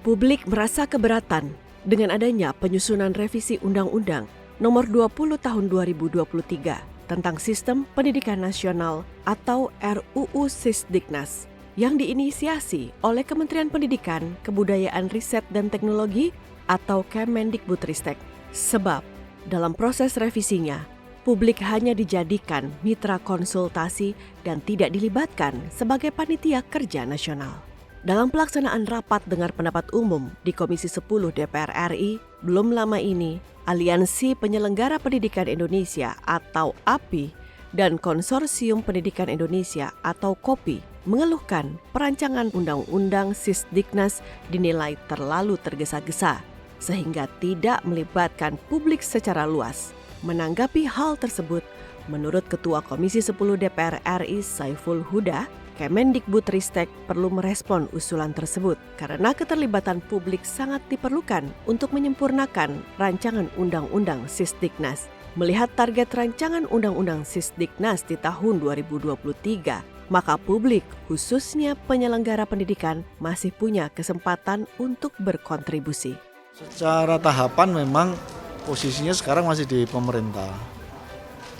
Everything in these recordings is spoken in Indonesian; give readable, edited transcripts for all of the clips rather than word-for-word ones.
Publik merasa keberatan dengan adanya penyusunan revisi Undang-Undang Nomor 20 Tahun 2023 tentang Sistem Pendidikan Nasional atau RUU Sisdiknas yang diinisiasi oleh Kementerian Pendidikan, Kebudayaan, Riset, dan Teknologi atau Kemendikbudristek. Sebab dalam proses revisinya, publik hanya dijadikan mitra konsultasi dan tidak dilibatkan sebagai panitia kerja nasional. Dalam pelaksanaan rapat dengar pendapat umum di Komisi 10 DPR RI, belum lama ini, Aliansi Penyelenggara Pendidikan Indonesia atau API dan Konsorsium Pendidikan Indonesia atau KOPI mengeluhkan perancangan Undang-Undang Sisdiknas dinilai terlalu tergesa-gesa sehingga tidak melibatkan publik secara luas. Menanggapi hal tersebut, menurut Ketua Komisi 10 DPR RI Saiful Huda, Kemendikbudristek perlu merespon usulan tersebut karena keterlibatan publik sangat diperlukan untuk menyempurnakan rancangan Undang-Undang Sisdiknas. Melihat target rancangan Undang-Undang Sisdiknas di tahun 2023, maka publik, khususnya penyelenggara pendidikan, masih punya kesempatan untuk berkontribusi. Secara tahapan memang posisinya sekarang masih di pemerintah.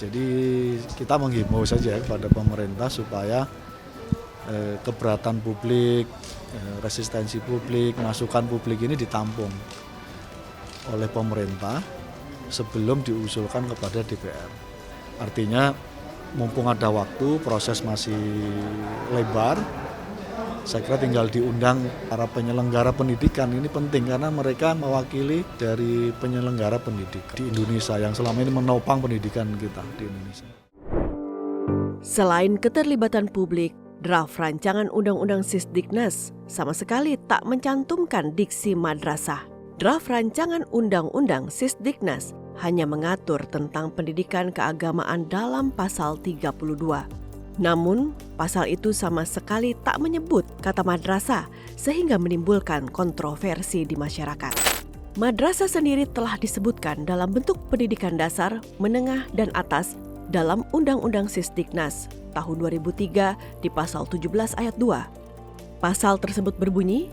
Jadi kita menghimbau saja kepada pemerintah supaya keberatan publik, resistensi publik, masukan publik ini ditampung oleh pemerintah sebelum diusulkan kepada DPR. Artinya mumpung ada waktu, proses masih lebar, saya kira tinggal diundang para penyelenggara pendidikan. Ini penting karena mereka mewakili dari penyelenggara pendidikan di Indonesia yang selama ini menopang pendidikan kita di Indonesia. Selain keterlibatan publik, draft rancangan Undang-Undang Sisdiknas sama sekali tak mencantumkan diksi madrasah. Draft rancangan Undang-Undang Sisdiknas hanya mengatur tentang pendidikan keagamaan dalam pasal 32. Namun, pasal itu sama sekali tak menyebut kata madrasah sehingga menimbulkan kontroversi di masyarakat. Madrasah sendiri telah disebutkan dalam bentuk pendidikan dasar, menengah, dan atas dalam Undang-Undang Sisdiknas tahun 2003 di pasal 17 ayat 2. Pasal tersebut berbunyi,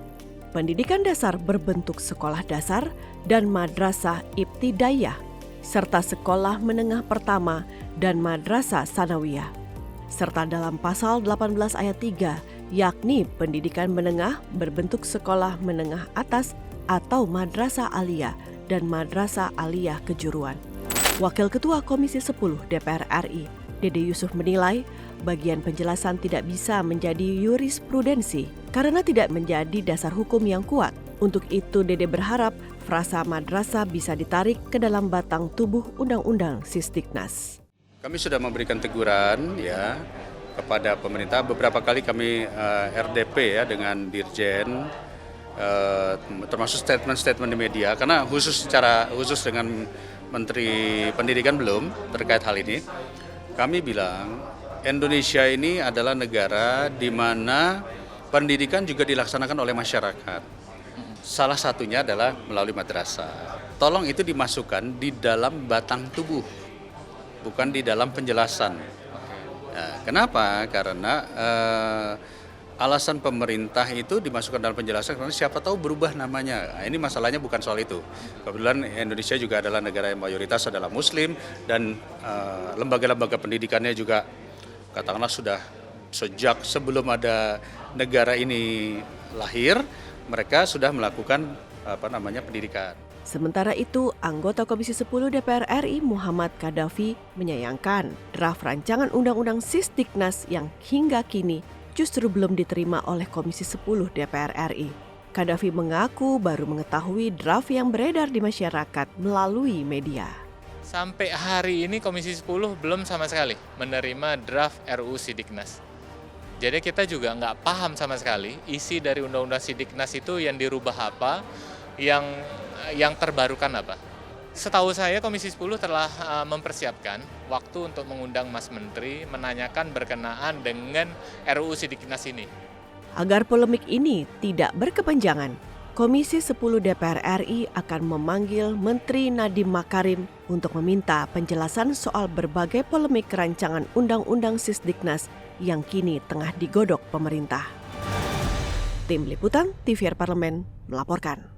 pendidikan dasar berbentuk sekolah dasar dan madrasah ibtidaiyah, serta sekolah menengah pertama dan madrasah sanawiyah. Serta dalam pasal 18 ayat 3, yakni pendidikan menengah berbentuk sekolah menengah atas atau madrasah aliyah dan madrasah aliyah kejuruan. Wakil Ketua Komisi 10 DPR RI, Dede Yusuf menilai bagian penjelasan tidak bisa menjadi jurisprudensi karena tidak menjadi dasar hukum yang kuat. Untuk itu Dede berharap frasa madrasah bisa ditarik ke dalam batang tubuh Undang-Undang Sisdiknas. Kami sudah memberikan teguran ya kepada pemerintah. Beberapa kali kami RDP ya dengan Dirjen, termasuk statement-statement di media. Karena secara khusus dengan Menteri Pendidikan belum terkait hal ini. Kami bilang Indonesia ini adalah negara di mana pendidikan juga dilaksanakan oleh masyarakat. Salah satunya adalah melalui madrasah. Tolong itu dimasukkan di dalam batang tubuh, bukan di dalam penjelasan. Nah, kenapa? Karena alasan pemerintah itu dimasukkan dalam penjelasan karena siapa tahu berubah namanya. Nah, ini masalahnya bukan soal itu. Kebetulan Indonesia juga adalah negara yang mayoritas adalah Muslim dan lembaga-lembaga pendidikannya juga katakanlah sudah sejak sebelum ada negara ini lahir, mereka sudah melakukan pendidikan. Sementara itu, anggota Komisi 10 DPR RI Muhammad Kadafi menyayangkan draft rancangan Undang-Undang Sisdiknas yang hingga kini justru belum diterima oleh Komisi 10 DPR RI. Kadafi mengaku baru mengetahui draft yang beredar di masyarakat melalui media. Sampai hari ini Komisi 10 belum sama sekali menerima draft RUU Sisdiknas. Jadi kita juga nggak paham sama sekali isi dari Undang-Undang Sisdiknas itu yang dirubah apa, yang terbarukan apa. Setahu saya Komisi 10 telah mempersiapkan waktu untuk mengundang Mas Menteri menanyakan berkenaan dengan RUU Sisdiknas ini. Agar polemik ini tidak berkepanjangan, Komisi 10 DPR RI akan memanggil Menteri Nadiem Makarim untuk meminta penjelasan soal berbagai polemik rancangan Undang-Undang Sisdiknas yang kini tengah digodok pemerintah. Tim Liputan TVR Parlemen melaporkan.